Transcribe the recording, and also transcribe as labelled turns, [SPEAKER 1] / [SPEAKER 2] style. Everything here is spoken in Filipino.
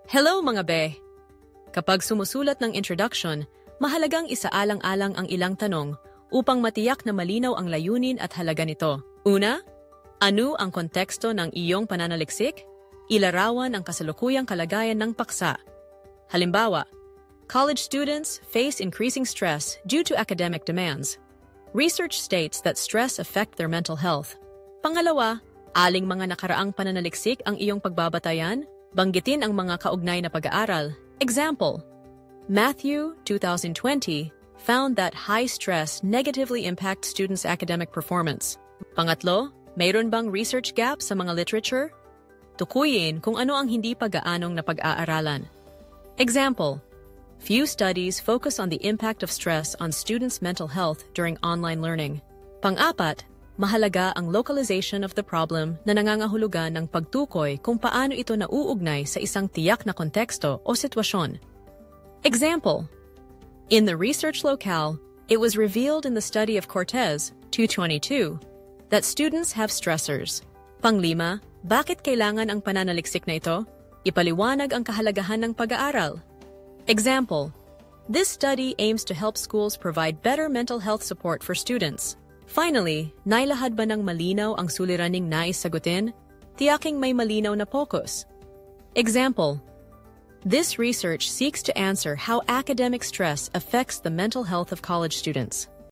[SPEAKER 1] Hello mga be! Kapag sumusulat ng introduction, mahalagang isaalang-alang ang ilang tanong upang matiyak na malinaw ang layunin at halaga nito. Una, ano ang konteksto ng iyong pananaliksik? Ilarawan ang kasalukuyang kalagayan ng paksa. Halimbawa, college students face increasing stress due to academic demands. Research states that stress affect their mental health. Pangalawa, aling mga nakaraang pananaliksik ang iyong pagbabatayan? Banggitin ang mga kaugnay na pag-aaral. Example, Matthew 2020 found that high stress negatively impacts students' academic performance. Pangatlo, mayroon bang research gap sa mga literature? Tukuyin kung ano ang hindi pag-aanong na pag-aaralan. Example, few studies focus on the impact of stress on students' mental health during online learning. Pang-apat, mahalaga ang localization of the problem na nangangahulugan ng pagtukoy kung paano ito nauugnay sa isang tiyak na konteksto o sitwasyon. Example, in the research locale, it was revealed in the study of Cortez 222 that students have stressors. Panglima, bakit kailangan ang pananaliksik na ito? Ipaliwanag ang kahalagahan ng pag-aaral. Example, this study aims to help schools provide better mental health support for students. Finally, nailahad ba ng malinaw ang suliraning nais sagutin? Tiyaking may malinaw na focus. Example, this research seeks to answer how academic stress affects the mental health of college students.